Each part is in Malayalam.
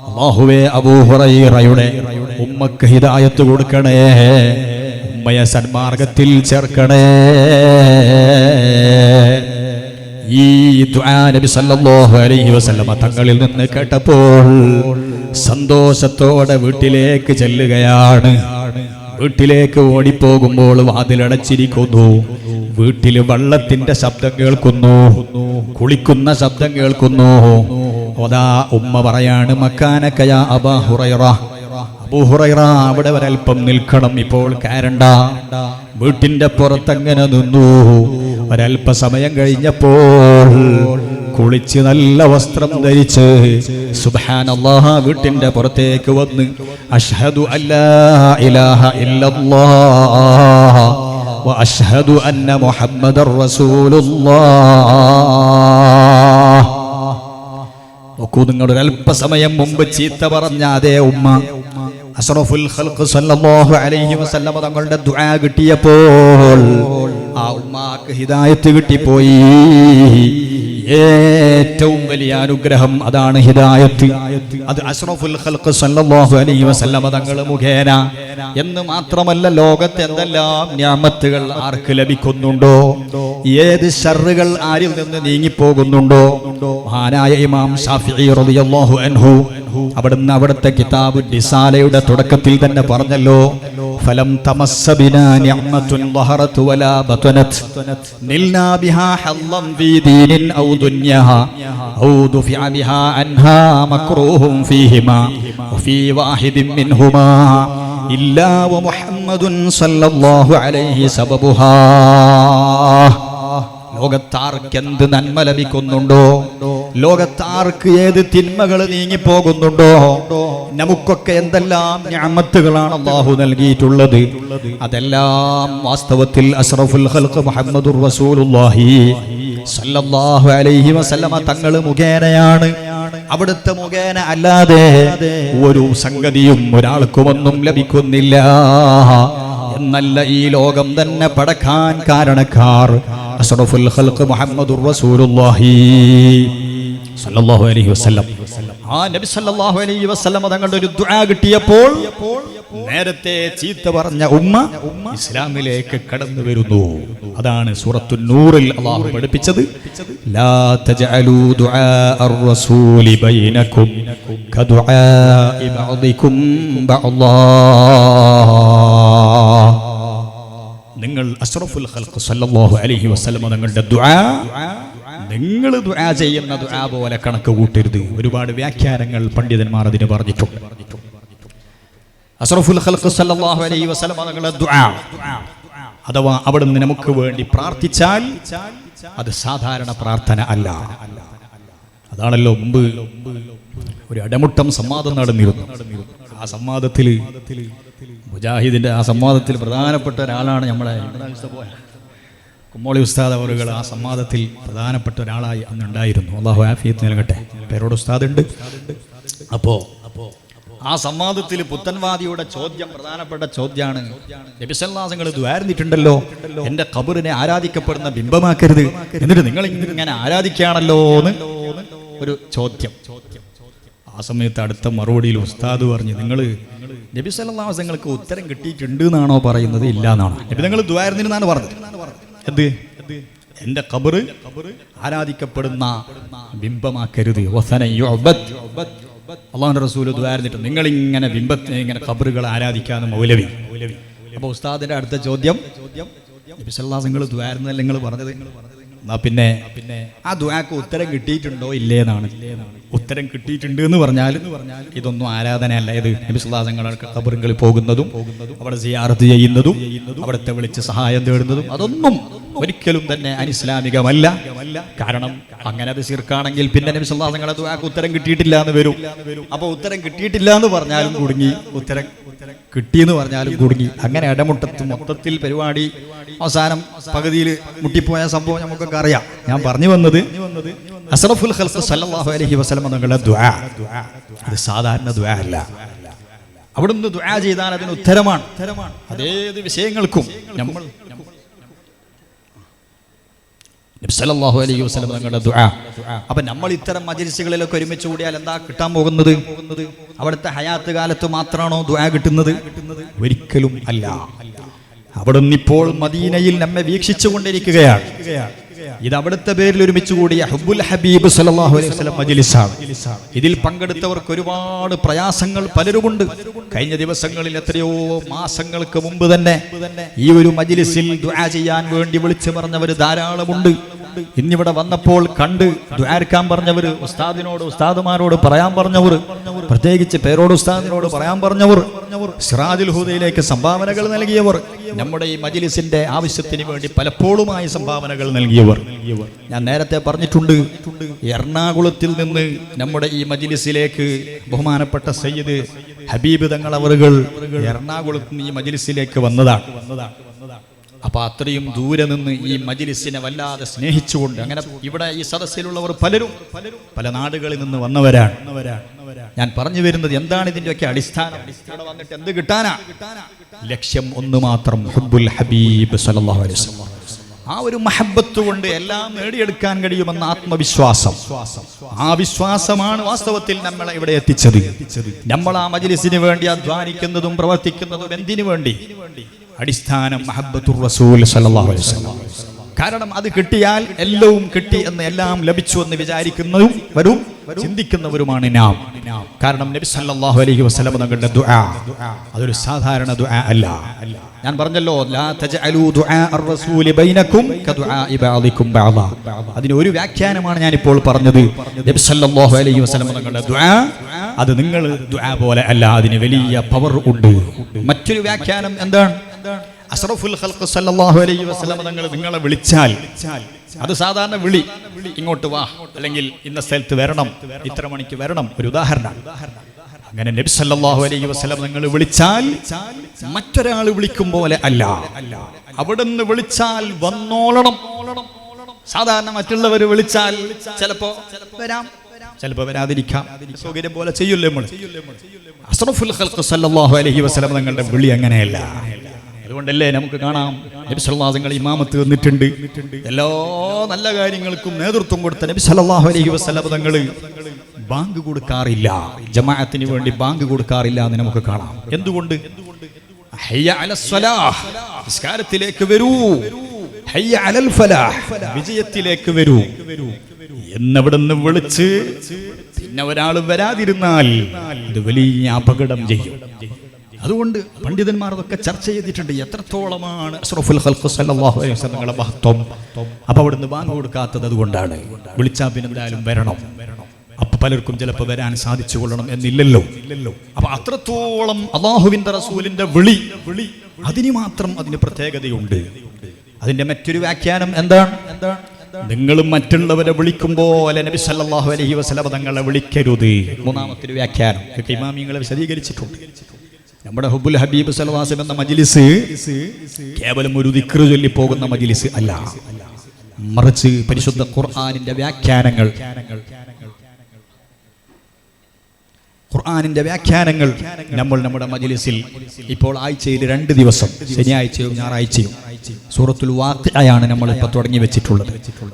അല്ലാഹുവേ അബൂ ഹുറൈറയുടെ ഉമ്മക്ക് ഹിദായത്ത് കൊടുക്കണേ, ഉമ്മയെ സന്മാർഗത്തിൽ ചേർക്കണേ. ഈ ദുആ നബി സല്ലല്ലാഹു അലൈഹി വസല്ലമ തങ്ങളിൽ നിന്ന് കേട്ടപ്പോൾ സന്തോഷത്തോടെ വീട്ടിലേക്ക് ചെല്ലുകയാണ്. വീട്ടിലേക്ക് ഓടിപ്പോകുമ്പോൾ വാതിലടച്ചിരിക്കുന്നു. വീട്ടിൽ വെള്ളത്തിന്റെ ശബ്ദം കേൾക്കുന്നു, കുളിക്കുന്ന ശബ്ദം കേൾക്കുന്നു. അതാ ഉമ്മ പറയാണ്, മക്കാനക യാ അബാ ഹുറൈറ, അബൂ ഹുറൈറ അവിടെ ഒരൽപ്പം നിൽക്കണം, ഇപ്പോൾ കയറണ്ട. വീട്ടിന്റെ പുറത്തങ്ങനെ നിന്നു. ഒരൽപ്പസമയം കഴിഞ്ഞപ്പോൾ കുളിച്ച് നല്ല വസ്ത്രം ധരിച്ച് സുബ്ഹാനല്ലാഹ് വീട്ടിന്റെ പുറത്തേക്ക് വന്ന് അഷ്ഹദു അല്ലാ ഇലാഹ ഇല്ലല്ലാഹ് വ അഷ്ഹദു അന്ന മുഹമ്മദർ റസൂലുള്ളാഹ്. നോക്കൂ, നിങ്ങളൊരു അല്പസമയം മുമ്പ് ചീത്ത പറഞ്ഞ അതേ ഉമ്മ അഷ്റഫുൽ ഖൽഖ് സല്ലല്ലാഹു അലൈഹി വസല്ലം തങ്ങളുടെ ദുആ കിട്ടിയപ്പോൾ ആ ഉമ്മാക്ക് ഹിദായത്ത് കിട്ടിപ്പോയി. ഏറ്റവും വലിയ അനുഗ്രഹം അതാണ് ഹിദായത്ത്. അത് അഷ്റഫുൽ ഖൽഖ് സല്ലല്ലാഹു അലൈഹി വസല്ലം തങ്ങൾ മുഖേന എന്ന് മാത്രമല്ല, ലോകത്തെ എന്തെല്ലാം നിഅമത്തുകൾ ആർക്ക് ലഭിക്കുന്നുണ്ടോ, ഏത് ശർറുകൾ ആരിൽ നിന്ന് നീങ്ങിപ്പോകുന്നുണ്ടോ. മഹാനായ ഇമാം ശാഫിഈ റളിയല്ലാഹു അൻഹു അവിടുത്തെ കിതാബ് റിസാലയുടെ തുടക്കത്തിൽ തന്നെ പറഞ്ഞല്ലോ, ഫലം തമസ്സ ബിനാ നിഅമത്തുൻ ളഹറത് വലാ ബതനത് നിൽനാ ബിഹാ ഹല്ലം ഫീ ദീനിൻ ഔ ദുനിയാ ഔ ദുഫിഅ ബിഹാ അൻഹാ മക്റൂഹും ഫീഹിമാ വഫീ വാഹിദിൻ മിൻഹുമാ ഇല്ലാ വമുഹമ്മദുൻ സല്ലല്ലാഹു അലൈഹി സബബുഹാ. ലോകത്താർക്ക് എന്ത് നന്മ ലഭിക്കുന്നുണ്ടോ, ലോകത്താർക്ക് ഏത് തിന്മകൾ നീങ്ങിപ്പോകുന്നുണ്ടോ, നമുക്കൊക്കെ എന്തെല്ലാം നിഅമത്തുകളാണ് അല്ലാഹു നൽകിയിട്ടുള്ളത്, അതെല്ലാം വാസ്തവത്തിൽ അഷ്റഫുൽ ഖൽഖ് മുഹമ്മദുർ റസൂലുള്ളാഹി സല്ലല്ലാഹു അലൈഹി വസല്ലമ തങ്ങൾ മുഖേനയാണ്. അവിടുത്തെ മുഖേന അല്ലാതെ ഒരു സംഗതിയും ഒരാൾക്കുമൊന്നും ലഭിക്കുന്നില്ല എന്നല്ല, ഈ ലോകം തന്നെ പടക്കാൻ കാരണക്കാർ അഷ്റഫുൽ ഖൽഖ് മുഹമ്മദുർ റസൂലുള്ളാഹി സല്ലല്ലാഹു അലൈഹി വസല്ലം. ആ നബി സല്ലല്ലാഹു അലൈഹി വസല്ലം തങ്ങളുടെ ഒരു ദുആ കിട്ടിയപ്പോൾ നേരത്തെ ചീത്ത പറഞ്ഞ ഉമ്മ ഇസ്ലാമിലേക്ക് കടന്നു വരുന്നു. അതാണ് സൂറത്തുൻ നൂറിൽ അല്ലാഹു പഠിപ്പിച്ചത്, ലാ തജഅലൂ ദുആഅർ റസൂലി ബൈനകും കദുആഇ ബഅദികും ബഅദാ. നിങ്ങൾ അഷ്റഫുൽ ഖൽഖ് സല്ലല്ലാഹു അലൈഹി വസല്ലം തങ്ങളുടെ ദുആ നിങ്ങൾ ദുആ ചെയ്യുന്ന ദുആ പോലെ കണക്ക് കൂട്ടരുത്. ഒരുപാട് വ്യാഖ്യാനങ്ങൾ പണ്ഡിതന്മാർ അതിന് പറഞ്ഞിട്ടുണ്ട്. അഷ്റഫുൽ ഖൽഖ് സല്ലല്ലാഹു അലൈഹി വസല്ലം തങ്ങളുടെ ദുആ അഥവാ അവിടുന്ന് നമുക്ക് വേണ്ടി പ്രാർത്ഥിച്ചാൽ അത് സാധാരണ പ്രാർത്ഥന അല്ല. അതാണല്ലോ മുമ്പ് ഒരു അടമുട്ടം സംവാദം നടന്നിരുന്നു. ആ സംവാദത്തിൽ മുജാഹിദിന്റെ ആ സംവാദത്തിൽ പ്രധാനപ്പെട്ട ഒരാളാണ് നമ്മളെ കുമ്മോളി ഉസ്താദ് അവറുകൾ. ആ സംവാദത്തിൽ പ്രധാനപ്പെട്ട ഒരാളായി അന്നുണ്ടായിരുന്നു. അല്ലാഹു ആഫിയത്ത് നൽകട്ടെ. പേരോട് ഉസ്താദ് ഉണ്ട്. അപ്പോ ആ സംവാദത്തിൽ പുത്തൻവാദിയുടെ ചോദ്യം, പ്രധാനപ്പെട്ട ചോദ്യമാണ്, നബി സല്ലല്ലാഹു അലൈഹി വസല്ലം ദ്വാരന്നിട്ടുണ്ടല്ലോ, എന്റെ ഖബറിനെ ആരാധിക്കപ്പെടുന്ന ബിംബമാക്കരുത്, എന്നിട്ട് നിങ്ങൾ ഇങ്ങനെ ആരാധിക്കുകയാണല്ലോ എന്ന് ഒരു ചോദ്യം. ആ സമയത്ത് അടുത്ത മറുപടിയിൽ ഉസ്താദ് പറഞ്ഞു, നിങ്ങൾ നബി സല്ലല്ലാഹു അലൈഹി വസല്ലം ഉത്തരം കിട്ടിയിട്ടുണ്ട് എന്നാണോ പറയുന്നത്? ഇല്ല എന്നാണ്. നബി നിങ്ങൾ ദ്വാരന്നിരുന്നാണ് പറഞ്ഞത്. എന്ത്? എന്റെ ഖബർ ആരാധിക്കപ്പെടുന്ന ബിംബമാക്കരുത്. അല്ലാഹുവിന്റെ റസൂൽ ദ്വാരന്നിട്ട് നിങ്ങൾ ഇങ്ങനെ ബിംബത്തെ ഇങ്ങനെ ഖബറുകൾ ആരാധിക്കാന്ന് മൗലവി. അപ്പൊ ഉസ്താദിന്റെ അടുത്ത ചോദ്യം, നബി സല്ലല്ലാഹു അലൈഹി വസല്ലം ദ്വാരന്നല്ലേ നിങ്ങൾ പറഞ്ഞത്? എന്നാ പിന്നെ ആ ദുആക്ക് ഉത്തരം കിട്ടിയിട്ടുണ്ടോ ഇല്ലേ എന്നാണ്. ഉത്തരം കിട്ടിയിട്ടുണ്ട് എന്ന് പറഞ്ഞാൽ ഇതൊന്നും ആരാധനയല്ല. ഇത് നബി സല്ലല്ലാഹു അലൈഹി വസല്ലം ഖബറുകളിൽ പോകുന്നതും അവിടെ സിയാറത്ത് ചെയ്യുന്നതും അവിടുത്തെ വിളിച്ച് സഹായം തേടുന്നതും അതൊന്നും ഒരിക്കലും തന്നെ അനിസ്ലാമികമല്ല. കാരണം അങ്ങനെ അത് ശിർക്കാണെങ്കിൽ പിന്നെ നബി സല്ലല്ലാഹു അലൈഹി വസല്ലം ദുആക്ക് ഉത്തരം കിട്ടിയിട്ടില്ല എന്ന് വരും. അപ്പൊ ഉത്തരം കിട്ടിയിട്ടില്ല എന്ന് പറഞ്ഞാലും കുടുങ്ങി, ഉത്തരം കിട്ടിയെന്ന് പറഞ്ഞാലും കുടുങ്ങി. അങ്ങനെ ഇടമുട്ടത്ത് മൊത്തത്തിൽ പരിപാടി അവസാനം പകുതിയിൽ മുട്ടിപ്പോയ സംഭവം നമുക്കൊക്കെ അറിയാം. ഞാൻ പറഞ്ഞു വന്നത് അഷ്റഫുൽ ഖൽഖ് സല്ലല്ലാഹു അലൈഹി വസല്ലം തങ്ങളുടെ ദുആ അത് സാധാരണ ദുആ അല്ല. അവിടുന്ന് ദുആ ചെയ്താൽ അതിന് ഉത്തരമാണ്. അതേത് വിഷയങ്ങൾക്കും നമ്മൾ നബി സല്ലല്ലാഹു അലൈഹി വസല്ലം തങ്ങളുടെ ദുആ. അപ്പൊ നമ്മൾ ഇത്തരം മജ്‌ലിസുകളിലൊക്കെ ഒരുമിച്ച് കൂടിയാൽ എന്താ കിട്ടാൻ പോകുന്നത്? അവിടുത്തെ ഹയാത്ത് കാലത്ത് മാത്രമാണോ ദുആ കിട്ടുന്നത്? ഒരിക്കലും അല്ല. അവിടുന്ന് ഇപ്പോൾ മദീനയിൽ നമ്മെ വീക്ഷിച്ചു കൊണ്ടിരിക്കുകയാണ്. ഇത് അവിടുത്തെ പേരിൽ ഒരുമിച്ച് കൂടിയ ഹുബ്ബുൽ ഹബീബ് സല്ലല്ലാഹു അലൈഹി വസല്ലം മജ്‌ലിസാണ്. ഇതിൽ പങ്കെടുത്തവർക്ക് ഒരുപാട് പ്രയാസങ്ങൾ പലരുമുണ്ട്. കഴിഞ്ഞ ദിവസങ്ങളിൽ എത്രയോ മാസങ്ങൾക്ക് മുമ്പ് തന്നെ ഈ ഒരു മജ്‌ലിസിൽ ദുആ ചെയ്യാൻ വേണ്ടി വിളിച്ചു പറഞ്ഞവർ ധാരാളമുണ്ട്. ഇന്നിവിടെ വന്നപ്പോൾ കണ്ട് ദുആർക്കാൻ പറഞ്ഞവർ, ഉസ്താദിനോട് ഉസ്താദുമാരോട് പറയാൻ പറഞ്ഞവർ, പ്രത്യേകിച്ച് പേരോട് ഉസ്താദിനോട് പറയാൻ പറഞ്ഞവർ, സിറാജുൽ ഹുദയിലേക്ക് സംഭാവനകൾ നൽകിയവർ, നമ്മുടെ ഈ മജ്‌ലിസിന്റെ ആവശ്യത്തിന് വേണ്ടി പലപ്പോഴുമായി സംഭാവനകൾ നൽകിയവർ. ഞാൻ നേരത്തെ പറഞ്ഞിട്ടുണ്ട്, എറണാകുളത്തിൽ നിന്ന് നമ്മുടെ ഈ മജ്‌ലിസിലേക്ക് ബഹുമാനപ്പെട്ട സയ്യിദ് ഹബീബ് തങ്ങൾ അവറുകൾ എറണാകുളത്ത് നിന്ന് ഈ മജ്‌ലിസിലേക്ക് വന്നതാണ്. അപ്പൊ അത്രയും ദൂരെ നിന്ന് ഈ മജ്‌ലിസിനെ വല്ലാതെ സ്നേഹിച്ചുകൊണ്ട്, അങ്ങനെ ഇവിടെ ഈ സദസ്സിലുള്ളവർ പലരും പല നാടുകളിൽ നിന്ന് വന്നവരാണ്. ഞാൻ പറഞ്ഞു വരുന്നത് എന്താണ് ഇതിന്റെയൊക്കെ അടിസ്ഥാനം? ഇവിടെ വന്നിട്ട് എന്ത് കിട്ടാനാ? ലക്ഷ്യം ഒന്ന് മാത്രം, ഹുബ്ബുൽ ഹബീബ് സല്ലല്ലാഹു അലൈഹി വസല്ലം. ആ ഒരു മഹബ്ബത്ത് കൊണ്ട് എല്ലാം നേടിയെടുക്കാൻ കഴിയുമെന്ന ആത്മവിശ്വാസം, ആ വിശ്വാസമാണ് വാസ്തവത്തിൽ നമ്മളെ ഇവിടെ എത്തിച്ചത്. നമ്മൾ ആ മജ്‌ലിസിന് വേണ്ടി അധ്വാനിക്കുന്നതും പ്രവർത്തിക്കുന്നതും എന്തിനു വേണ്ടി? അടിസ്ഥാനം മഹബ്ബത്തുർ റസൂൽ സല്ലല്ലാഹു അലൈഹി വസല്ലം. കാരണം അത് കിട്ടിയാൽ എല്ലാം കിട്ടി എന്ന്, എല്ലാം ലഭിച്ചു എന്ന് വിചാരിക്കുന്നവരും ചിന്തിക്കുന്നവരുമാണ് നാം. കാരണം നബി സല്ലല്ലാഹു അലൈഹി വസല്ലം തങ്ങളുടെ ദുആ അതൊരു സാധാരണ ദുആ അല്ല. ഞാൻ പറഞ്ഞല്ലോ, ലാ തജ്അലൂ ദുആ അർ-റസൂലി ബൈനക്കും കദുആഇ ബഅദികും ബഅദ. അതിന് ഒരു വ്യാഖ്യാനമാണ് ഞാൻ ഇപ്പോൾ പറഞ്ഞത്. നബി സല്ലല്ലാഹു അലൈഹി വസല്ലം തങ്ങളുടെ ദുആ അത് നിങ്ങൾ ദുആ പോലെ അല്ല, അതിന് വലിയ പവർ ഉണ്ട്. മറ്റൊരു വ്യാഖ്യാനം എന്താണ്? അഷ്റഫുൽ ഖൽഖ് സല്ലല്ലാഹു അലൈഹി വസല്ലം തങ്ങൾ നിങ്ങളെ വിളിച്ചാൽ അത് സാധാരണ വിളി, ഇങ്ങോട്ട് വാ, അല്ലെങ്കിൽ ഇന്ന സ്ഥലത്ത് വരണം, ഇത്ര മണിക്ക് വരണം, ഒരു ഉദാഹരണം. അങ്ങനെ നബി സല്ലല്ലാഹു അലൈഹി വസല്ലം നിങ്ങൾ വിളിച്ചാൽ മറ്റൊരാൾ വിളിക്കും പോലെ അല്ല, അവിടുന്ന് വിളിച്ചാൽ വന്നോളണം. സാധാരണ മറ്റുള്ളവർ വിളിച്ചാൽ ചിലപ്പോ വരാം, ചിലപ്പോ വരാതിരിക്കാം, സൗകര്യം പോലെ ചെയ്യൂല്ലേ നമ്മൾ. അഷ്റഫുൽ ഖൽഖ് സല്ലല്ലാഹു അലൈഹി വസല്ലം തങ്ങളുടെ വിളി അങ്ങനെയല്ല. അതുകൊണ്ടല്ലേ നമുക്ക് കാണാം, നബി സല്ലല്ലാഹു അലൈഹി വസല്ലം ഇമാമത്ത് വന്നിട്ടുണ്ട്, എല്ലാ നല്ല കാര്യങ്ങൾക്കും നേതൃത്വം കൊടുത്ത നബി സല്ലല്ലാഹു അലൈഹി വസല്ലം തങ്ങൾ ബാങ്ക് കൊടുക്കാറില്ല, ജമാഅത്തിന് വേണ്ടി ബാങ്ക് കൊടുക്കാറില്ല എന്ന് നമുക്ക് കാണാം. എന്തുകൊണ്ട്? ഹയ്യ അലസ് സ്വലാഹ്, നിസ്കാരത്തിലേക്ക് വരൂ, ഹയ്യ അലൽ ഫലാഹ്, വിജയത്തിലേക്ക് വരൂ എന്നവിടുന്ന് വിളിച്ച് പിന്നെ ഒരാൾ വരാതിരുന്നാൽ ഇത് വലിയ അപകടം ചെയ്യും. അതുകൊണ്ട് പണ്ഡിതന്മാർ അതൊക്കെ ചർച്ച ചെയ്തിട്ടുണ്ട്, എത്രത്തോളമാണ് അഷ്റഫുൽ ഖൽഖ് സല്ലല്ലാഹു അലൈഹി വസല്ലമയുടെ മഹത്വം. അപ്പൊ അവിടുന്ന് ബാങ്ക് കൊടുക്കാത്തത് അതുകൊണ്ടാണ്. വിളിച്ചാൽ പിന്നെ എന്തായാലും വരണം. അപ്പൊ പലർക്കും ചിലപ്പോൾ വരാൻ സാധിച്ചു കൊള്ളണം എന്നില്ലല്ലോ. അപ്പൊ അത്രത്തോളം അല്ലാഹുവിന്റെ റസൂലിന്റെ വിളി അതിന് മാത്രം അതിന് പ്രത്യേകതയുണ്ട്. അതിന്റെ മറ്റൊരു വ്യാഖ്യാനം എന്താണ്? നിങ്ങൾ മറ്റുള്ളവരെ വിളിക്കുമ്പോൾ നബി സല്ലല്ലാഹു അലൈഹി വസല്ലം തങ്ങളെ വിളിക്കരുത്. മൂന്നാമത്തെ വ്യാഖ്യാനം ഇമാമിങ്ങളെ വിശദീകരിച്ചിട്ടുണ്ട്. നമ്മുടെ ഹുബ്ബുൽ ഹബീബ് സല്ലല്ലാഹു അലൈഹി വസല്ലം എന്ന മജ്‌ലിസ് കേവലം ഒരു ദിക്ർ ചൊല്ലി പോകുന്ന മജ്‌ലിസ് അല്ല, മറിച്ച് പരിശുദ്ധ ഖുർആനിന്റെ വ്യാഖ്യാനങ്ങൾ നമ്മൾ നമ്മുടെ മജ്‌ലിസിൽ ഇപ്പോൾ ആഴ്ചയിൽ 2 ദിവസം, ശനിയാഴ്ചയും ഞായറാഴ്ചയും സൂറത്തുൽ വാഖിഅയാണ് നമ്മൾ ഇപ്പോൾ തുടങ്ങി വെച്ചിട്ടുള്ളത്.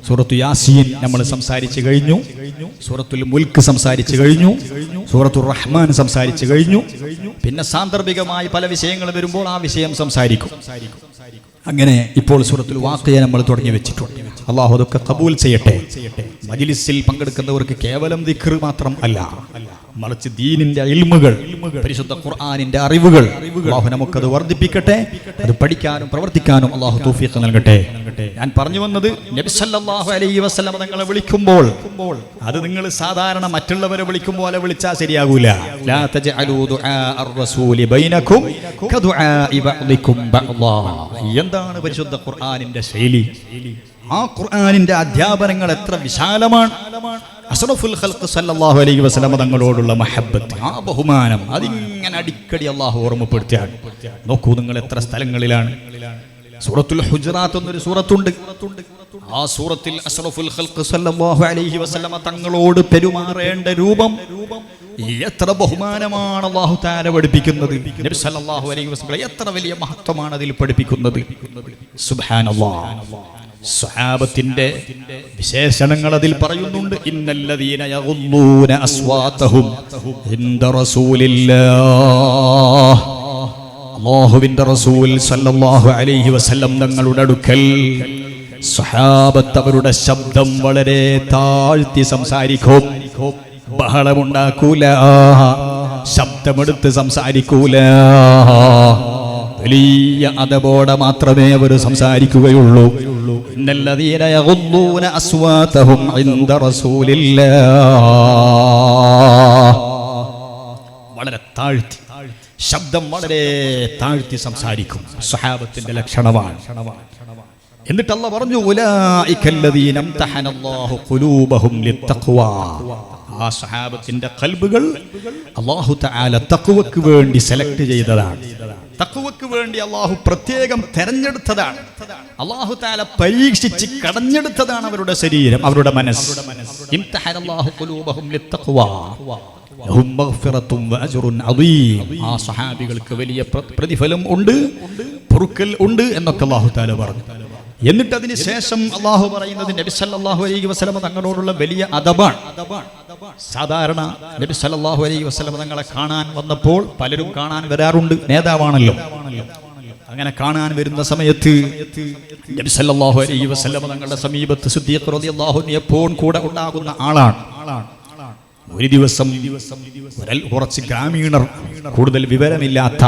സൂറത്തു യാസീൻ നമ്മൾ സംസാരിച്ചു കഴിഞ്ഞു, സൂറത്തുൽ മുൽക്ക് സംസാരിച്ചു കഴിഞ്ഞു, സൂറത്തുർ റഹ്മാൻ സംസാരിച്ചു കഴിഞ്ഞു. പിന്നെ സാന്ദർഭികമായി പല വിഷയങ്ങൾ വരുമ്പോൾ ആ വിഷയം സംസാരിക്കും. അങ്ങനെ ഇപ്പോൾ സൂറത്തുൽ വാഖിഅ നമ്മൾ തുടങ്ങി വെച്ചിട്ടുണ്ട്. അല്ലാഹു അതൊക്കെ ഖബൂൽ ചെയ്യട്ടെ. മജ്‌ലിസിൽ പങ്കെടുക്കുന്നവർക്ക് കേവലം ദിക്ർ മാത്രം അല്ല, മറിച്ച് ദീനിന്റെ ഇൽമുകൾ, പരിശുദ്ധ ഖുർആനിന്റെ അറിവുകൾ അല്ലാഹു നമുക്കത് വർദ്ധിപ്പിക്കട്ടെ. അത് പഠിക്കാനും പ്രവർത്തിക്കാനും അല്ലാഹു തൗഫീഖ് നൽകട്ടെ. ഞാൻ പറഞ്ഞു വന്നത്, നബി സല്ലല്ലാഹു അലൈഹി വസല്ലം തങ്ങളെ വിളിക്കുമ്പോൾ അത് നിങ്ങൾ സാധാരണ മറ്റുള്ളവരെ വിളിക്കും പോലെ വിളിച്ചാൽ ശരിയാകൂല. ലാ തജ്അലൂ ദുആ അർ-റസൂലി ബൈനക്കും കദുആഇ ബഅദികും ബഅദാ. എന്താണ് പരിശുദ്ധ ഖുർആനിന്റെ ശൈലി? ആ ഖുർആനിന്റെ അധ്യാപനങ്ങൾ എത്ര വിശാലമാണ്. അഷ്റഫുൽ ഖൽഖ് സല്ലല്ലാഹു അലൈഹി വസല്ലം തങ്ങളോടുള്ള മഹബ്ബത്ത്, ആ ബഹുമാനം, അതിങ്ങനെ അടിക്കടി അല്ലാഹു ഓർമ്മപ്പെടുത്തിയാണ്. നോക്കൂ നിങ്ങൾ എത്ര സ്ഥലങ്ങളിലാണ്. സൂറത്തുൽ ഹുജറാത്ത് എന്നൊരു സൂറത്തുണ്ട്. ആ സൂറത്തിൽ അഷ്റഫുൽ ഖൽഖ് സല്ലല്ലാഹു അലൈഹി വസല്ലം തങ്ങളോട് പെരുമാറേണ്ട രൂപം എത്ര ബഹുമാനമാണ് അല്ലാഹു തആല പഠിപ്പിക്കുന്നത്. നബി സല്ലല്ലാഹു അലൈഹി വസല്ലം എത്ര വലിയ മഹത്വമാണ് അതിൽ പഠിപ്പിക്കുന്നത്. സുബ്ഹാനല്ലാഹ്. സ്വഹാബത്തിന്റെ വിശേഷണങ്ങൾ അതിൽ പറയുന്നുണ്ട്. ഇന്നല്ലദീന യഗുല്ലൂന അസ്വാതഹും ഇൻദ റസൂലില്ലാഹ്, അല്ലാഹുവിന്റെ റസൂൽ സല്ലല്ലാഹു അലൈഹി വസല്ലം തങ്ങളുടെ അടുക്കൽ സ്വഹാബത്ത് അവരുടെ ശബ്ദം വളരെ താഴ്ത്തി സംസാരിക്കും. ബഹളമുണ്ടാക്കൂല, ശബ്ദമെടുത്ത് സംസാരിക്കൂല. വലിയ അദബോടെ മാത്രമേ അവർ സംസാരിക്കുകയുള്ളൂ. ഇന്നല്ലദീന യഗുല്ലൂന അസ്വാതഹും ഇൻദ റസൂലില്ലാഹ്, വളരെ താഴ്ത്തി ശബ്ദം വളരെ താഴ്ത്തി സംസാരിക്കും. സ്വഹാബത്തിന്റെ ലക്ഷണമാണ്. എന്നിട്ട് അല്ലാഹു പറഞ്ഞു ഉലൈകല്ലദീന ഇംതഹനല്ലാഹു ഖുലൂബഹും ലിത്തഖ്വാ, ആ സ്വഹാബത്തിന്റെ ഖൽബുകൾ അല്ലാഹു തആല തഖ്വക്ക് വേണ്ടി സെലക്ട് ചെയ്തതാണ്. തഖ്വക്ക് വേണ്ടി അല്ലാഹു പ്രത്യേകം തെരഞ്ഞെടുത്തതാണ്. അല്ലാഹു തആല പരീക്ഷിച്ച് കടഞ്ഞെടുത്തതാണ് അവരുടെ ശരീരം, അവരുടെ മനസ്സ്. ഇംതഹനല്ലാഹു ഖുലൂബഹും ലിത്തഖ്വാ ലഹും മഗ്ഫിറത്തും വഅജ്റുൻ അദീം, ആ സ്വഹാബികൾക്ക് വലിയ പ്രതിഫലം ഉണ്ട്, പൊറുക്കൽ ഉണ്ട് എന്നൊക്കെ അല്ലാഹു തആല പറഞ്ഞു. എന്നിട്ട് അതിന് ശേഷം അല്ലാഹു പറയുന്നത് നബി സല്ലല്ലാഹു അലൈഹി വസല്ലം തങ്ങളോടുള്ള വലിയ അദബാണ്. സാധാരണ നബി സല്ലല്ലാഹു അലൈഹി വസല്ലം തങ്ങളെ കാണാൻ വന്നപ്പോൾ പലരും കാണാൻ വരാറുണ്ട്, നേതാവാണല്ലോ. അങ്ങനെ കാണാൻ വരുന്ന സമയത്ത് നബി സല്ലല്ലാഹു അലൈഹി വസല്ലം തങ്ങളുടെ സമീപത്ത് സിദ്ദീഖ് റളിയല്ലാഹു അൻഹു എപ്പോഴും കൂടെ ഉണ്ടാകുന്ന ആളാണ്. ഒരു ദിവസം കുറച്ച് ഗ്രാമീണർ, കൂടുതൽ വിവരമില്ലാത്ത,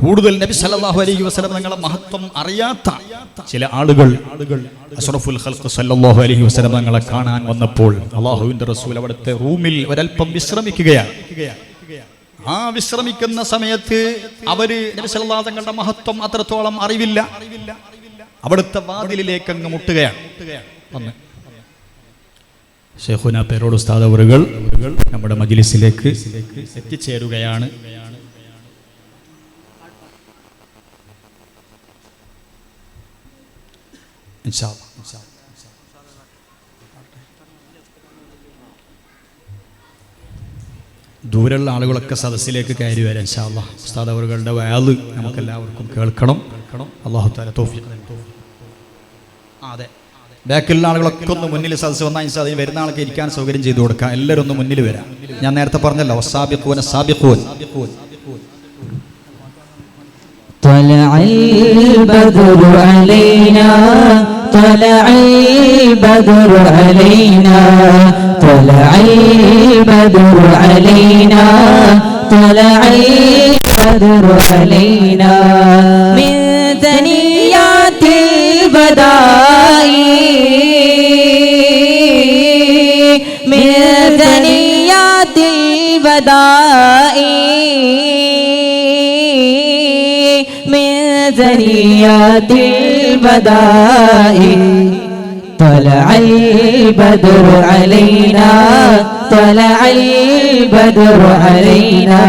കൂടുതൽ നബി സല്ലല്ലാഹു അലൈഹി വസല്ലം തങ്ങളുടെ മഹത്വം അറിയാത്ത ചില ആളുകൾ അഷ്റഫുൽ ഖൽഖ് സല്ലല്ലാഹു അലൈഹി വസല്ലം തങ്ങളെ കാണാൻ വന്നപ്പോൾ അല്ലാഹുവിന്റെ റസൂൽ അവിടുത്തെ റൂമിൽ ഒരൽപ്പം വിശ്രമിക്കുകയാണ്. ആ വിശ്രമിക്കുന്ന സമയത്ത് അവര് നബി സല്ലല്ലാഹു തങ്ങളുടെ മഹത്വം അത്രത്തോളം അറിവില്ല. അവിടുത്തെ വാതിലിലേക്ക് അങ്ങ് മുട്ടുകയാണ്. ശൈഖുന പേരോട് ഉസ്താദ് അവറുകൾ നമ്മുടെ മജ്ലിസിലേക്ക് എത്തിച്ചേരുകയാണ്. ഇൻഷാ അല്ലാഹ് ദൂരെയുള്ള ആളുകളൊക്കെ സദസ്സിലേക്ക് കയറി വരാം. ഇൻഷാ അല്ലാഹ് ഉസ്താദ് അവറുകളുടെ വഅദ് നമുക്കെല്ലാവർക്കും കേൾക്കണം. അല്ലാഹു തആല തൗഫീഖ് നൽകട്ടെ. അതെ, ബാക്കിലുള്ള ആളുകളൊക്കെ ഒന്ന് മുന്നിൽ സദസ്സ് വന്നാൽ ഇൻഷാ അല്ലാഹ് വരുന്ന ആൾക്ക് ഇരിക്കാൻ സൗകര്യം ചെയ്തു കൊടുക്കാം. എല്ലാവരും ഒന്ന് മുന്നിൽ വരാം. ഞാൻ നേരത്തെ പറഞ്ഞല്ലോ വസാബിഖൂന സാബിഖൂൻ. طلع البدر علينا طلع البدر علينا طلع البدر علينا طلع البدر علينا من ثنيات البداء من ثنيات البداء ثنيات البداء طلع البدر علينا طلع البدر علينا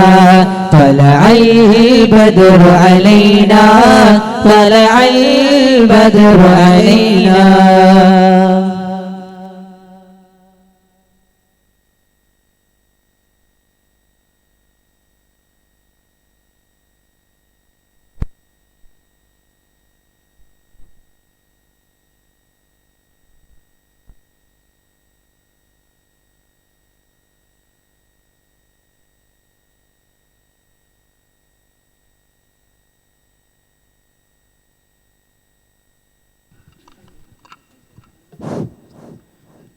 طلع البدر علينا طلع البدر علينا.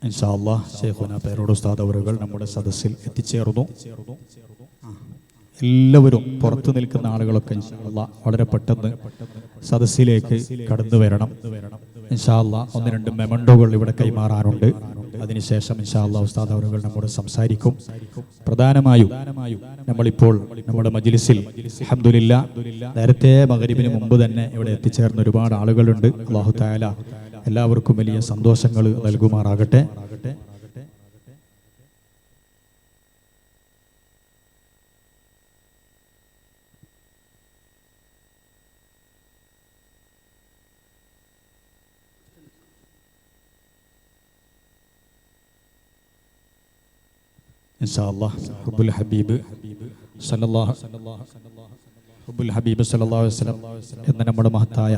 ഇൻഷാ അല്ലാഹ് ശൈഖുന പേരോട് ഉസ്താദ് അവറുകൾ നമ്മുടെ സദസ്സിൽ എത്തിച്ചേർന്നു. എല്ലാവരും പുറത്തു നിൽക്കുന്ന ആളുകളൊക്കെ ഇൻഷാ അല്ലാഹ് വളരെ പെട്ടെന്ന് സദസ്സിലേക്ക് കടന്നു വരണം. ഇൻഷാ അല്ലാഹ് ഒന്ന് രണ്ട് മെമൻഡോകൾ ഇവിടെ കൈമാറാനുണ്ട്. അതിനുശേഷം ഇൻഷാ അല്ലാഹ് ഉസ്താദ് അവറുകൾ നമ്മോട് സംസാരിക്കും. പ്രധാനമായും നമ്മളിപ്പോൾ നമ്മുടെ മജ്ലിസിൽ അൽഹംദുലില്ലാഹ് നേരത്തെ മഗ്രിബിന് മുമ്പ് തന്നെ ഇവിടെ എത്തിച്ചേർന്ന ഒരുപാട് ആളുകളുണ്ട്. അല്ലാഹു തആല എല്ലാവർക്കും വലിയ സന്തോഷങ്ങൾ നൽകുമാറാകട്ടെ. ഇൻഷാ അല്ലാഹ് ഹുബ്ബുൽ ഹബീബ് സല്ലല്ലാഹു അലൈഹി വസല്ലം എന്ന നമ്മുടെ മഹത്തായ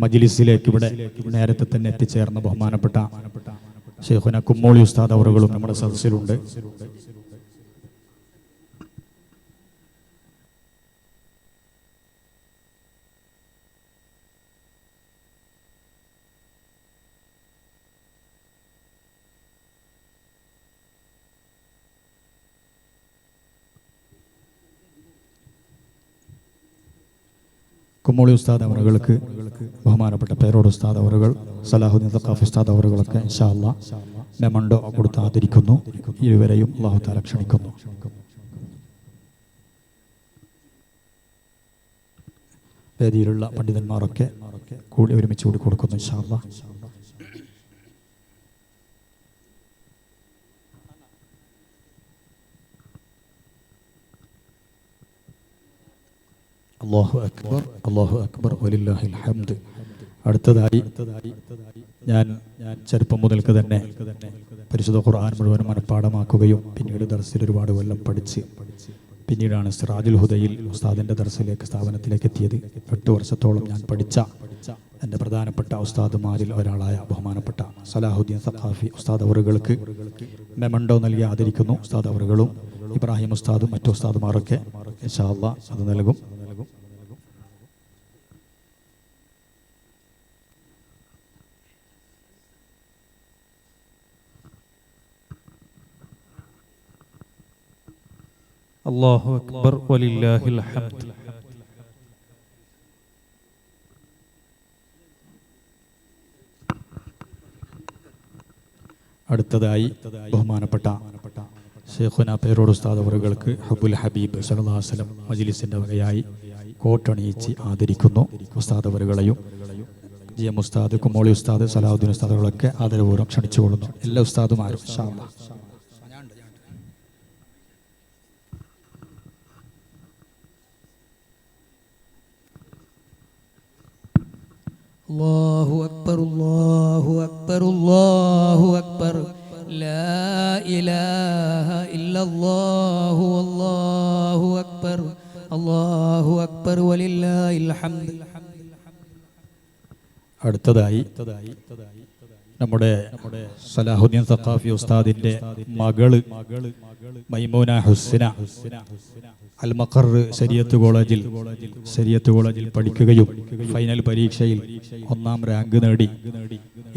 മജ്ലിസിലേക്ക് ഇവിടെ നേരത്തെ തന്നെ എത്തിച്ചേർന്ന ബഹുമാനപ്പെട്ട ശൈഖുന കുമ്മോളി ഉസ്താദ് അവറുകളും നമ്മുടെ സദസ്സിലുണ്ട്. കുമ്മോളി ഉസ്താദ് അവറുകൾക്ക് ബഹുമാനപ്പെട്ട പേരോട് ഉസ്താദ് അവറുകൾ, സലാഹുദ്ദീൻ സഖാഫി ഉസ്താദ് അവറുകളൊക്കെ ഇൻഷാ അല്ലാഹ് മെമണ്ടോ കൊടുത്ത് ആദരിക്കുന്നു. ഇരുവരെയും അല്ലാഹു തആല ക്ഷണിക്കുന്നു. വേദിയിലുള്ള പണ്ഡിതന്മാരൊക്കെ കൂടി ഒരുമിച്ച് കൂടി കൊടുക്കുന്നു ഇൻഷാ അല്ലാഹ്. അല്ലാഹു അക്ബർ, അല്ലാഹു അക്ബർ, വലില്ലാഹിൽ ഹംദ്. അടുത്തതായി ഞാൻ ചെറുപ്പം മുതൽക്ക് തന്നെ പരിശുദ്ധ ഖുർആൻ മുഴുവനും മനഃപ്പാഠമാക്കുകയും പിന്നീട് ദർസിൽ ഒരുപാട് കൊല്ലം പഠിച്ച് പിന്നീടാണ് സിറാജുൽ ഹുദയിൽ ഉസ്താദിൻ്റെ ദർസിലേക്ക് സ്ഥാപനത്തിലേക്ക് എത്തിയത്. 8 വർഷത്തോളം ഞാൻ പഠിച്ച എൻ്റെ പ്രധാനപ്പെട്ട ഉസ്താദുമാരിൽ ഒരാളായ ബഹുമാനപ്പെട്ട സലാഹുദ്ദീൻ സഖാഫി ഉസ്താദ് അവറുകൾക്ക് മെമണ്ടോ നൽകി ആദരിക്കുന്നു. ഉസ്താദ് അവറുകളും ഇബ്രാഹിം ഉസ്താദും മറ്റു ഉസ്താദുമാരൊക്കെ ഇൻഷാ അല്ലാഹ് അത് നൽകും. അല്ലാഹു അക്ബർ, വലില്ലാഹിൽ ഹംദ്. അടുത്തതായി ബഹുമാനപ്പെട്ട ശൈഖുന പേരോട് ഉസ്താദ് അവറുകൾക്ക് ഹബ്ബുൽ ഹബീബ് സല്ലല്ലാഹു അലൈഹി വസല്ലം മജ്ലിസിന്റെ വകയായി കോട്ടണിയിച്ച് ആദരിക്കുന്നു. ഉസ്താദ് അവറുകളെയും GM ഉസ്താദ്, കുമ്മോളി ഉസ്താദ്, സലാഹുദ്ദീൻ ഉസ്താദുകളൊക്കെ ആദരപൂർവ്വം ക്ഷണിച്ചുകൊള്ളുന്നു. എല്ലാ ഉസ്താദുമാരും ഇൻഷാ അല്ലാഹ്. അല്ലാഹു അക്ബർ, അല്ലാഹു അക്ബർ, അല്ലാഹു അക്ബർ, ലാ ഇലാഹ ഇല്ലല്ലാഹു, അല്ലാഹു അക്ബർ, അല്ലാഹു അക്ബർ, വലില്ലാഹിൽ ഹംദ്. അടുത്തതായി നമ്മുടെ സലാഹുദ്ദീൻ സഖാഫി ഉസ്താദിന്റെ മകള് മൈമൂന ഹുസ്ന അൽ മഖർ ശരിയത്ത് കോളേജിൽ പഠിക്കുകയും ഫൈനൽ പരീക്ഷയിൽ 1ാം റാങ്ക് നേടി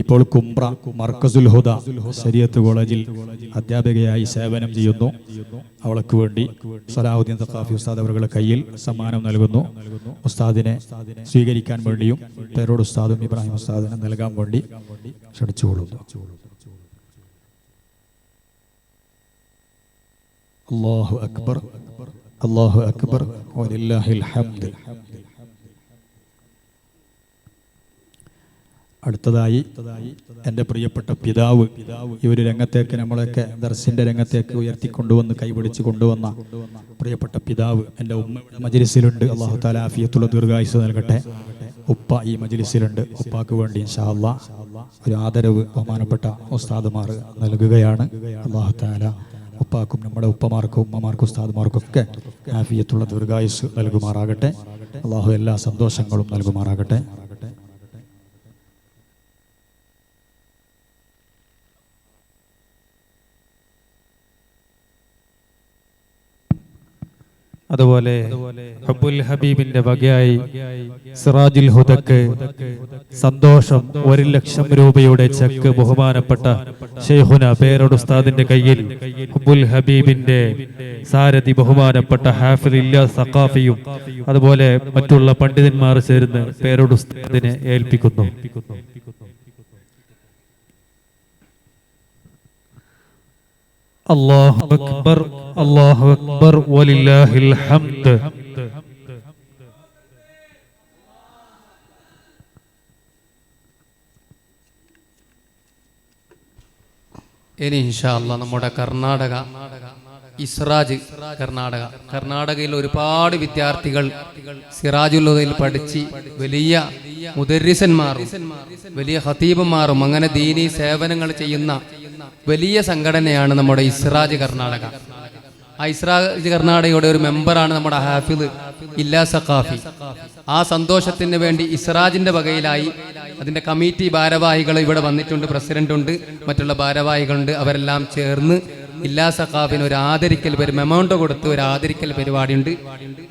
ഇപ്പോൾ കുംബ്ര മർക്കസുൽ ഹുദ ശരിയത്ത് കോളേജിൽ അധ്യാപികയായി സേവനം ചെയ്യുന്നു. അവൾക്ക് വേണ്ടി സലാഹുദ്ദീൻ സഖാഫി ഉസ്താദ് അവരുടെ കയ്യിൽ സമ്മാനം നൽകുന്നു. ഉസ്താദിനെ സ്വീകരിക്കാൻ വേണ്ടിയും പേരോട് ഉസ്താദും ഇബ്രാഹിം ഉസ്താദിനെ നൽകാൻ വേണ്ടി ക്ഷണിച്ചുകൊള്ളുന്നു. അല്ലാഹു അക്ബർ, അല്ലാഹു അക്ബർ, വലില്ലാഹിൽ ഹംദ്. അടുത്തതായി എൻ്റെ പ്രിയപ്പെട്ട പിതാവ്, ഈ ഒരു രംഗത്തേക്ക് നമ്മളൊക്കെ ദർസിൻ്റെ രംഗത്തേക്ക് ഉയർത്തിക്കൊണ്ടുവന്ന് കൈപിടിച്ച് കൊണ്ടുവന്ന പ്രിയപ്പെട്ട പിതാവ് എൻ്റെ ഉമ്മയുടെ മജ്ലിസിലുണ്ട്. അല്ലാഹു തആല ആഫിയത്തുള്ള ദീർഘായുസ്സ് നൽകട്ടെ. ഉപ്പ ഈ മജ്ലിസിലുണ്ട്. ഉപ്പാക്ക് വേണ്ടി ഇൻഷാ അല്ലാഹ് ഒരു ആദരവ് ബഹുമാനപ്പെട്ട ഉസ്താദുമാർ നൽകുകയാണ്. അല്ലാഹു തആല ഉപ്പാക്കും നമ്മുടെ ഉപ്പമാർക്കും ഉമ്മമാർക്കും ഉസ്താദുമാർക്കൊക്കെ ആഫിയത്തുള്ള ദീർഘായുസ്സ് നൽകുമാറാകട്ടെ. അല്ലാഹു എല്ലാ സന്തോഷങ്ങളും നൽകുമാറാകട്ടെ. അതുപോലെ ഹബ്ബുൽ ഹബീബിന്റെ വകയായി സിറാജുൽ ഹുദക്ക് സന്തോഷം 1,00,000 രൂപയുടെ ചെക്ക് ബഹുമാനപ്പെട്ട ശൈഖുന പേരോട് ഉസ്താദിന്റെ കയ്യിൽ ഹബ്ബുൽ ഹബീബിന്റെ സാരഥി ബഹുമാനപ്പെട്ട ഹാഫിൽ ഇല്ലാസ് സഖാഫിയും അതുപോലെ മറ്റുള്ള പണ്ഡിതന്മാർ ചേർന്ന് പേരോട് ഉസ്താദിനെ ഏൽപ്പിക്കുന്നു. അല്ലാഹു അക്ബർ, അല്ലാഹു അക്ബർ, വലില്ലാഹിൽ ഹംദ്. ഇനി ഇൻഷാ അല്ലാഹ് നമ്മുടെ കർണാടക ഇസ്രാജ് കർണാടകയിൽ ഒരുപാട് വിദ്യാർത്ഥികൾ സിറാജുൽ ഹുദയിൽ പഠിച്ച് വലിയ മുദർരിസന്മാരും വലിയ ഖതീബന്മാരും അങ്ങനെ ദീനി സേവനങ്ങൾ ചെയ്യുന്ന വലിയ സംഘടനയാണ് നമ്മുടെ ഇസ്രാജ് കർണാടക. ഇസ്രാജ് കർണാടകയുടെ ഒരു മെമ്പറാണ് നമ്മുടെ ഹാഫിദ് ഇല്ലാ സഖാഫി. ആ സന്തോഷത്തിന് വേണ്ടി ഇസ്രാജിന്റെ വകയിലായി അതിന്റെ കമ്മിറ്റി ഭാരവാഹികൾ ഇവിടെ വന്നിട്ടുണ്ട്, പ്രസിഡന്റ് ഉണ്ട്, മറ്റുള്ള ഭാരവാഹികളുണ്ട്. അവരെല്ലാം ചേർന്ന് ഇല്ലാ സഖാഫിന് ഒരു ആദരിക്കൽ മെമൗണ്ട് കൊടുത്ത് ഒരു ആദരിക്കൽ പരിപാടിയുണ്ട്.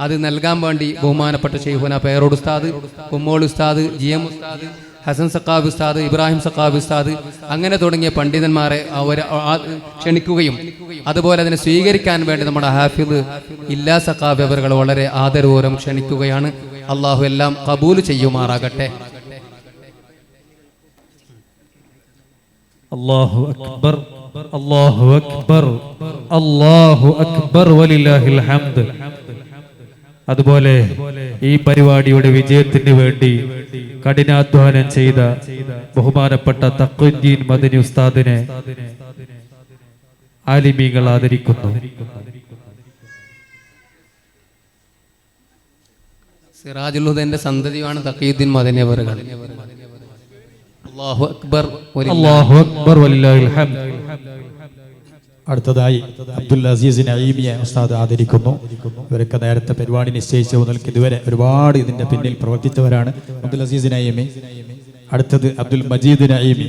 അത് നൽകാൻ വേണ്ടി ബഹുമാനപ്പെട്ട ശൈഖുന പേരോട് ഉസ്താദ്, കുമ്മോൾ ഉസ്താദ്, GM ഉസ്താദ്, ഹസൻ സഖാബ് ഉസ്താദ്, ഇബ്രാഹിം സഖാബ് ഉസ്താദ്, അങ്ങനെ തുടങ്ങിയ പണ്ഡിതന്മാരെ അവർ ക്ഷണിക്കുകയും അതുപോലെ അതിനെ സ്വീകരിക്കാൻ വേണ്ടി നമ്മുടെ ഹാഫിദ് ഇല്ലാ സഖാബ് അവர்கள் വളരെ ആദരപൂർവ്വം ക്ഷണിക്കുകയാണ്. അള്ളാഹു എല്ലാം കബൂൽ ചെയ്യുമാറാകട്ടെ. അല്ലാഹു അക്ബർ, അല്ലാഹു അക്ബർ, അല്ലാഹു അക്ബർ വലില്ലാഹിൽ ഹംദ്. അതുപോലെ ഈ പരിപാടിയുടെ വിജയത്തിന് വേണ്ടി കഠിനാധ്വാനം ചെയ്ത ബഹുമാനപ്പെട്ട തഖ്വദ്ദീൻ മദനി ഉസ്താദിനെ ആലിമീങ്ങൾ ആദരിക്കുന്നു. സിറാജുൽ ഹുദന്റെ സന്തതിയാണ് തഖിയുദ്ദീൻ മദനി അവറുകൾ. അല്ലാഹു അക്ബർ, അല്ലാഹു അക്ബർ വലില്ലാഹിൽ ഹംദ്. അടുത്തതായി അബ്ദുൽ അസീസ് നഈമിയെ ഉസ്താദ് ആദരിക്കുന്നു. ഇവരൊക്കെ നേരത്തെ പരിപാടി നിശ്ചയിച്ച മുതൽക്ക് ഇതുവരെ ഒരുപാട് ഇതിന്റെ പിന്നിൽ പ്രവർത്തിച്ചവരാണ്. അബ്ദുൽ അസീസ് നഈമി. അടുത്തത് അബ്ദുൽ മജീദ് നഈമി.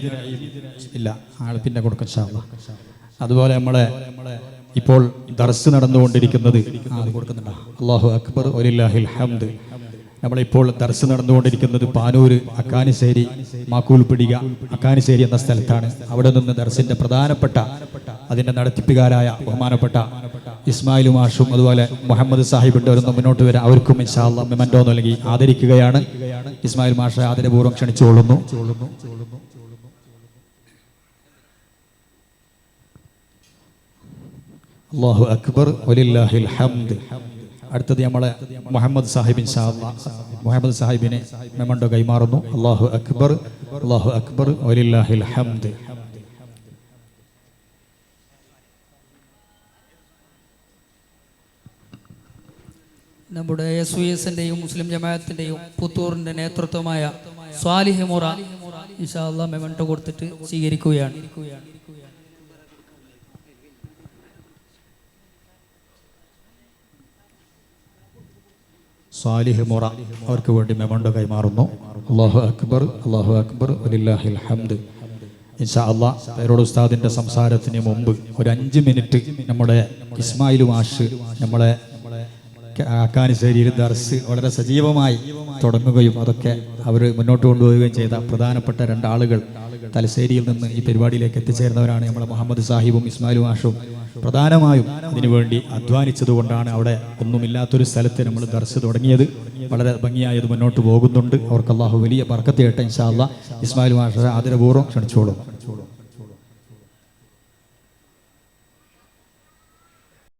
ഇല്ല, ആൾ പിന്നെ കൊടുക്കും ഇൻഷാ അല്ലാഹ്. അതുപോലെ നമ്മളെ ഇപ്പോൾ ദർസ് നടന്നുകൊണ്ടിരിക്കുന്നത് കൊടുക്കുന്നുണ്ടോ? അല്ലാഹു അക്ബർ വലില്ലാഹിൽ ഹംദ്. നമ്മളിപ്പോൾ ദർസ് നടന്നുകൊണ്ടിരിക്കുന്നത് പാനൂര് അക്കാനിശ്ശേരി മാക്കൂൽപ്പിടിക അക്കാനിശ്ശേരി എന്ന സ്ഥലത്താണ്. അവിടെ നിന്ന് ദർസിന്റെ പ്രധാനപ്പെട്ട അതിന്റെ നടത്തിപ്പുകാരായ ബഹുമാനപ്പെട്ട ഇസ്മായിൽ മാഷും അതുപോലെ മുഹമ്മദ് സാഹിബിന്റെ അവരൊന്ന് മുന്നോട്ട് വരാം. അവർക്കും ഇൻഷാ അല്ലാഹ് മെമന്റോ നൽകി ആദരിക്കുകയാണ്. ഇസ്മായിൽ മാഷെ ആദരപൂർവ്വം ക്ഷണിച്ചുകൊള്ളുന്നു. അല്ലാഹു അക്ബർ വലില്ലാഹിൽ ഹംദ്. അടുത്തത് നമ്മളെ മുഹമ്മദ് സാഹിബ് ഇൻഷാ അല്ലാഹ് മുഹമ്മദ് സാഹിബിനെ മെമന്റോ കൈമാറുന്നു. അല്ലാഹു അക്ബർ, അല്ലാഹു അക്ബർ വലില്ലാഹിൽ ഹംദ്. നമ്മുടെ SYSന്റെയും മുസ്ലിം ജമാഅത്തിന്റെയും പുത്തൂറിന്റെ നേതൃത്വമായ സ്വാലിഹ് മുറ ഇൻഷാ അല്ലാഹ് മെമന്റോ കൊടുത്തിട്ട് സ്വീകരിക്കുകയാണ്. സ്വാലിഹ് മുറ അവർക്ക് വേണ്ടി മെമന്റോ കൈമാറുന്നു. അല്ലാഹു അക്ബർ, അല്ലാഹു അക്ബർ വലില്ലാഹിൽ ഹംദ്. ഇൻഷാ അല്ലാഹ് പേരോട് ഉസ്താദിന്റെ സംസാരത്തിന് മുമ്പ് ഒരു 5 മിനിറ്റ് നമ്മുടെ ഇസ്മായിൽ മാഷ് നമ്മളെ അക്കാനിശ്ശേരിയിൽ ദർസ് വളരെ സജീവമായി തുടങ്ങുകയും അതൊക്കെ അവർ മുന്നോട്ട് കൊണ്ടുപോവുകയും ചെയ്ത പ്രധാനപ്പെട്ട 2 ആളുകൾ തലശ്ശേരിയിൽ നിന്ന് ഈ പരിപാടിയിലേക്ക് എത്തിച്ചേർന്നവരാണ്. നമ്മുടെ മുഹമ്മദ് സാഹിബും ഇസ്മായിൽ മാഷും പ്രധാനമായും അതിനുവേണ്ടി അധ്വാനിച്ചതുകൊണ്ടാണ് അവിടെ ഒന്നുമില്ലാത്തൊരു സ്ഥലത്ത് നമ്മൾ ദർസ് തുടങ്ങിയത്. വളരെ ഭംഗിയായി അത് മുന്നോട്ട് പോകുന്നുണ്ട്. അവർക്ക് അല്ലാഹു വലിയ ബർക്കത്ത് ചെയ്യട്ടെ ഇൻഷാ അല്ലാഹ്. ഇസ്മായിൽ മാഷ ആദരപൂർവ്വം ക്ഷണിച്ചോളും.